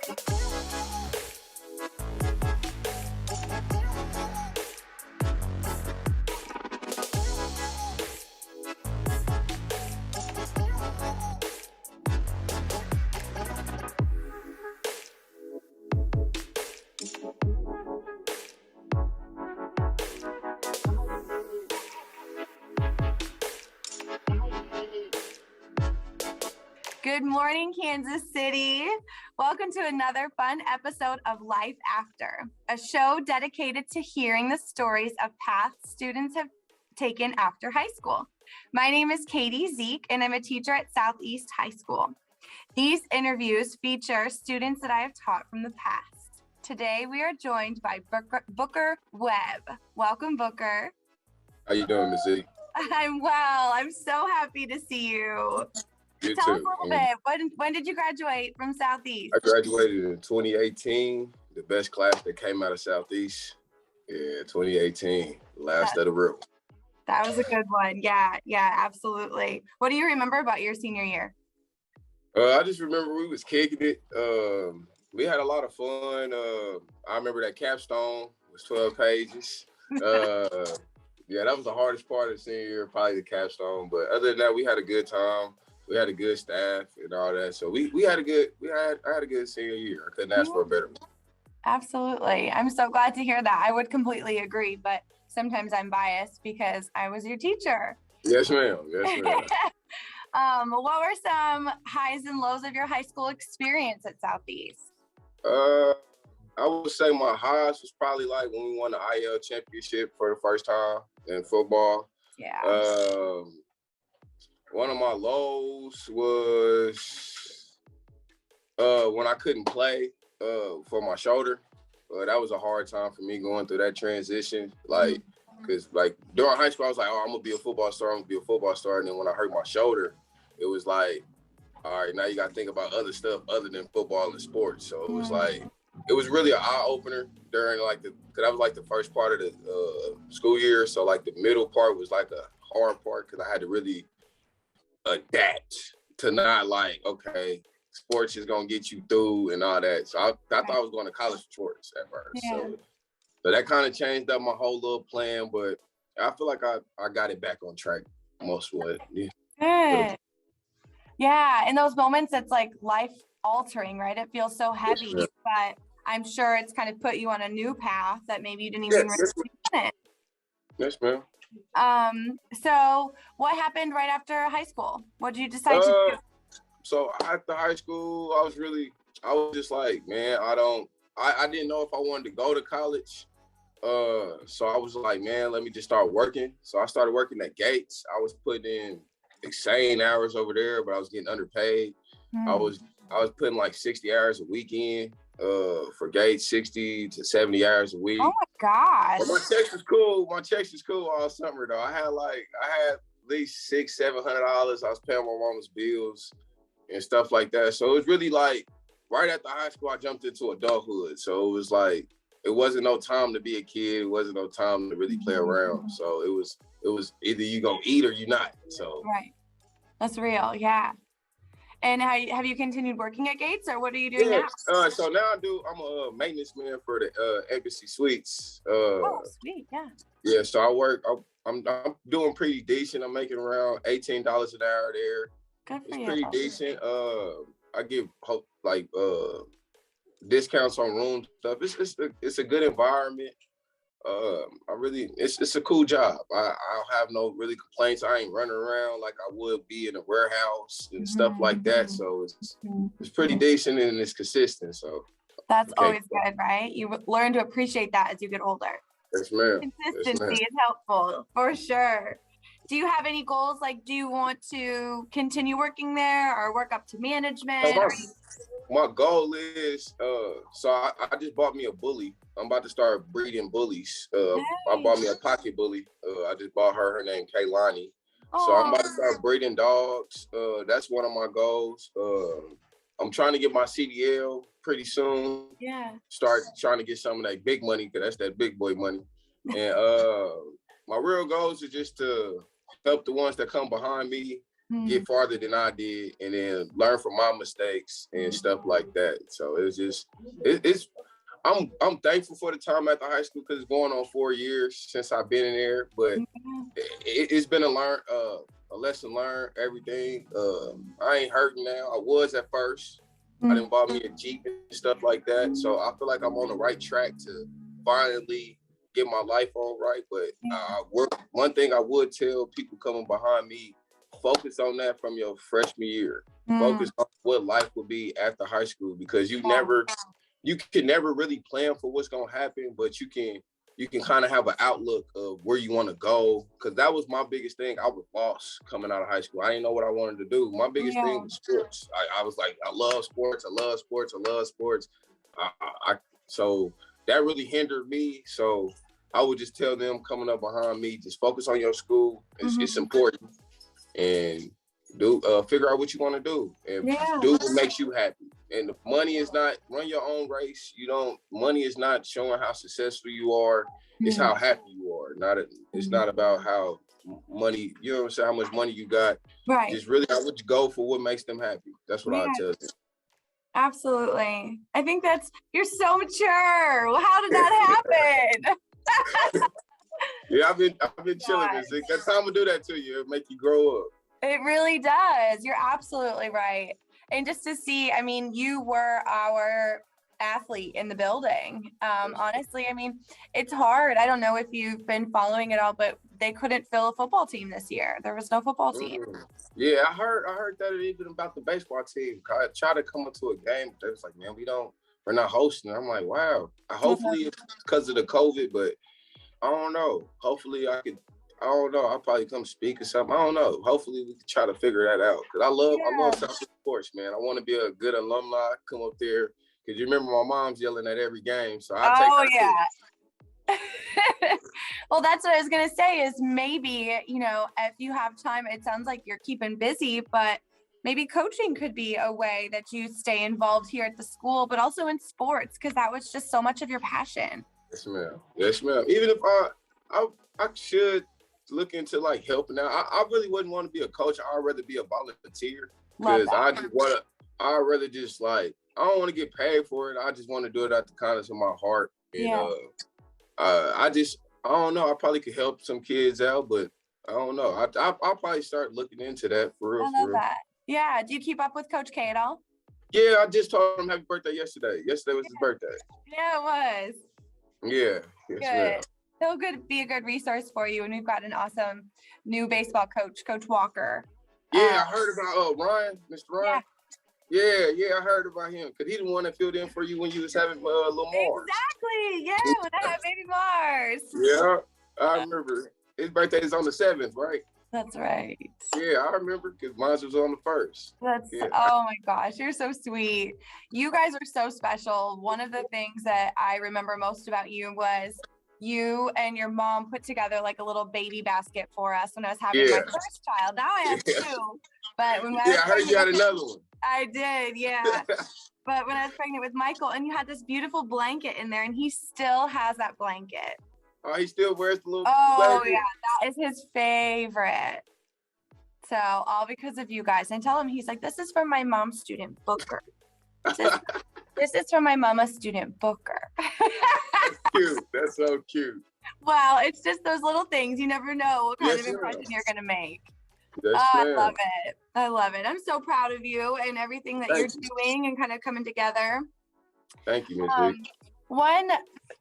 Good morning, Kansas City. Welcome to another fun episode of Life After, a show dedicated to hearing the stories of paths students have taken after high school. My name is Katie Zeeck, and I'm a teacher at Southeast High School. These interviews feature students that I have taught from the past. Today, we are joined by Booker Webb. Welcome, Booker. How you doing, Ms. Z? I'm well. I'm so happy to see you. You Tell too. us a little bit. When did you graduate from Southeast? I graduated in 2018, the best class that came out of Southeast. Yeah, 2018, last of the real. That was a good one. Yeah, absolutely. What do you remember about your senior year? I just remember we was kicking it. We had a lot of fun. I remember that capstone was 12 pages. Yeah, that was the hardest part of the senior year, probably the capstone. But other than that, we had a good time. We had a good staff and all that. So I had a good senior year. I couldn't ask for a better one. Absolutely. I'm so glad to hear that. I would completely agree, but sometimes I'm biased because I was your teacher. Yes, ma'am. What were some highs and lows of your high school experience at Southeast? I would say my highs was probably like when we won the IL championship for the first time in football. Yeah. One of my lows was when I couldn't play for my shoulder. That was a hard time for me going through that transition. Like, because like during high school, I was like, oh, I'm gonna be a football star. And then when I hurt my shoulder, it was like, all right, now you gotta think about other stuff other than football and sports. So it was like, it was really an eye opener during because that was like the first part of the school year. So like the middle part was like a hard part because I had to really adapt to not like, okay, sports is gonna get you through and all that. So I thought I was going to college for sports at first. Yeah. So that kind of changed up my whole little plan, but I feel like I got it back on track most of it. Yeah. Good. Yeah, in those moments, it's like life altering, right? It feels so heavy, but I'm sure it's kind of put you on a new path that maybe you didn't even really want it. Yes, ma'am. So what happened right after high school? What did you decide to do? So after high school, I was just like, man, I didn't know if I wanted to go to college. So I was like, man, let me just start working. So I started working at Gates. I was putting in insane hours over there, but I was getting underpaid. I was putting like 60 hours a weekend. For Gates, 60 to 70 hours a week. Oh my gosh. But my checks was cool. All summer though. I had at least $600-700. I was paying my mama's bills and stuff like that. So it was really like right after high school, I jumped into adulthood. So it was like it wasn't no time to be a kid. It wasn't no time to really play around. So it was either you gonna eat or you not. So right, that's real, yeah. And have you continued working at Gates, or what are you doing now? So now I'm a maintenance man for the Embassy Suites. Oh, sweet, yeah. Yeah, so I work. I'm doing pretty decent. I'm making around $18 an hour there. Good for you. It's pretty decent. I give discounts on room stuff. It's a good environment. It's a cool job. I don't have no really complaints. I ain't running around like I would be in a warehouse and stuff like that. So it's pretty decent and it's consistent. So that's always good, right? You learn to appreciate that as you get older. Yes, ma'am. Consistency is helpful for sure. Do you have any goals? Like, do you want to continue working there or work up to management? My goal is, so I just bought me a bully. I'm about to start breeding bullies. Nice. I bought me a pocket bully. I just bought her name Kaylani. So I'm about to start breeding dogs. That's one of my goals. I'm trying to get my CDL pretty soon. Yeah. Start trying to get some of that big money, because that's that big boy money. And my real goals is just to help the ones that come behind me get farther than I did, and then learn from my mistakes and stuff like that. So it's just it's I'm thankful for the time at the high school because it's going on 4 years since I've been in there, but it's been a lesson learned, everything. I ain't hurting now. I was at first. I didn't bought me a Jeep and stuff like that. So I feel like I'm on the right track to finally get my life on right. But one thing I would tell people coming behind me, focus on that from your freshman year. Focus on what life will be after high school, because you can never really plan for what's gonna happen, but you can kind of have an outlook of where you want to go. Because that was my biggest thing. I was lost coming out of high school. I didn't know what I wanted to do. My biggest thing was sports. I was like, I love sports. I love sports. I love sports. So that really hindered me. So I would just tell them coming up behind me, just focus on your school. It's important. And figure out what you want to do and do what makes you happy. And the money is not, run your own race. Money is not showing how successful you are. It's how happy you are. It's not about how money, you know what I'm saying, how much money you got. Right. Just really, I would go for what makes them happy. That's what I tell them. Absolutely. I think you're so mature. How did that happen? Yeah, I've been chilling this. That's time to do that to you. It'll make you grow up. It really does. You're absolutely right. And just to see, I mean, you were our athlete in the building. Honestly, I mean, it's hard. I don't know if you've been following it all, but they couldn't fill a football team this year. There was no football team. Yeah, I heard that even about the baseball team. I tried to come into a game. They was like, man, we're not hosting. I'm like, wow. Hopefully it's because of the COVID, but I don't know. Hopefully I don't know. I'll probably come speak or something. I don't know. Hopefully we can try to figure that out. Cause I love South sports, man. I want to be a good alumni. Come up there. Cause you remember my mom's yelling at every game. So I take her. Well, that's what I was gonna say. Is maybe if you have time. It sounds like you're keeping busy, but maybe coaching could be a way that you stay involved here at the school, but also in sports, because that was just so much of your passion. Yes, ma'am. Yes, ma'am. Even if I should look into like helping out. I really wouldn't want to be a coach. I'd rather be a volunteer, because I'd rather just like, I don't want to get paid for it. I just want to do it out the kindness of my heart. And I don't know. I probably could help some kids out, but I don't know. I'll probably start looking into that for real. I love that. Yeah. Do you keep up with Coach K at all? Yeah, I just told him happy birthday yesterday. Yesterday was his birthday. Yeah, it was. Yeah. Yes, He'll be a good resource for you. And we've got an awesome new baseball coach, Coach Walker. Yeah, I heard about Ryan, Mr. Ryan. Yeah, I heard about him, because he the one that filled in for you when you was having little Mars. Exactly. Yeah, when I had baby Mars. Yeah, I remember. His birthday is on the 7th, right? That's right. Yeah, I remember, because mine was on the 1st. Oh my gosh, you're so sweet. You guys are so special. One of the things that I remember most about you was you and your mom put together like a little baby basket for us when I was having my first child. Now I have 2. But when I heard you had another one. I did, yeah. But when I was pregnant with Michael, and you had this beautiful blanket in there, and he still has that blanket. Oh, he still wears the little blanket? Yeah, that is his favorite. So all because of you guys. And tell him, he's like, this is from my mom's student Booker. This is from my mama's student Booker. That's cute. That's so cute. Well, it's just those little things. You never know what kind of impression you're going to make. I love it. I'm so proud of you and everything that you're doing and kind of coming together. Thank you, Ms. Zeeck. One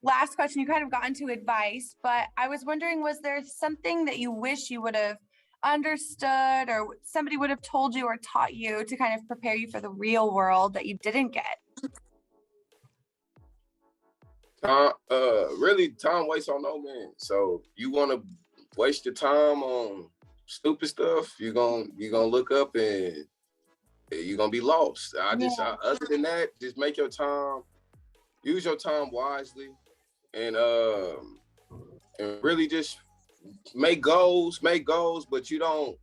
last question. You kind of got into advice, but I was wondering, was there something that you wish you would have understood or somebody would have told you or taught you to kind of prepare you for the real world that you didn't get? Really, time waits on no man. So you want to waste your time on stupid stuff, you're gonna look up and you're gonna be lost. Other than that, just use your time wisely, and really just make goals, but you don't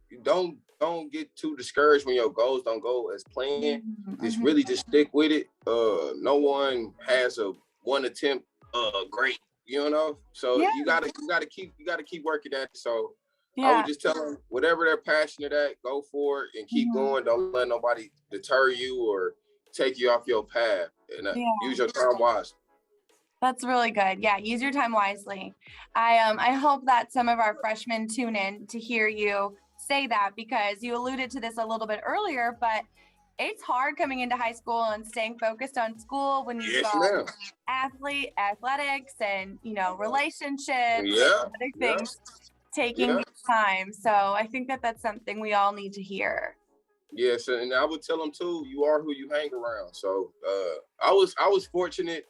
get too discouraged when your goals don't go as planned. Just really just stick with it. No one has a one attempt great, so you gotta keep working at it. So I would just tell them whatever they're passionate at, go for it and keep going. Don't let nobody deter you or take you off your path, and use your time wisely. That's really good. Yeah, use your time wisely. I hope that some of our freshmen tune in to hear you say that, because you alluded to this a little bit earlier, but it's hard coming into high school and staying focused on school when you've got athletics and, you know, relationships and other things taking your time. So I think that that's something we all need to hear. Yes, and I would tell them too, you are who you hang around. So I was fortunate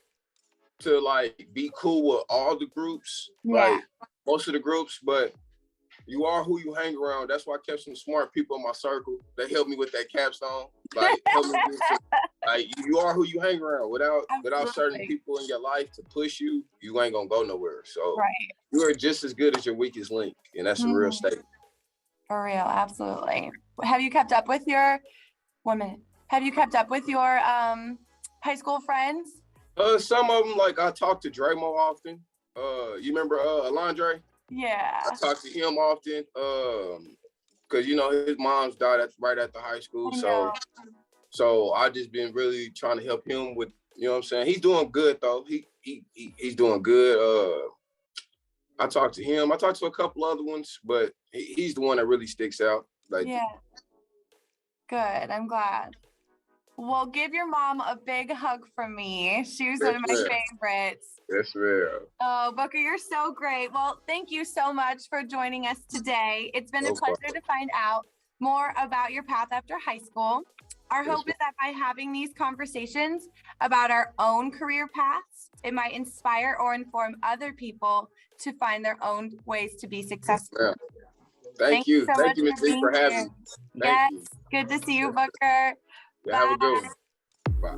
to like be cool with all the groups, like most of the groups, but you are who you hang around. That's why I kept some smart people in my circle. They helped me with that capstone. Like, like you are who you hang around. Without certain people in your life to push you, you ain't gonna go nowhere. So you are just as good as your weakest link, and that's a real statement. For real, absolutely. Have you kept up with your Have you kept up with your high school friends? Some of them, like I talk to Dre more often. You remember Alondre? Yeah. I talk to him often. Cause you know his mom's died right after high school. So I just been really trying to help him with, you know what I'm saying? He's doing good though. He's doing good. I talked to him. I talked to a couple other ones, but he's the one that really sticks out. Like, good. I'm glad. Well, give your mom a big hug from me. She was one of my favorites. Yes, ma'am. Oh, Booker, you're so great. Well, thank you so much for joining us today. It's been a pleasure to find out more about your path after high school. Our hope is that by having these conversations about our own career paths, it might inspire or inform other people to find their own ways to be successful. Thank you. Thank you, Ms. Zeeck, for having me. Yes, good to see you, Booker. Have a good one. Bye.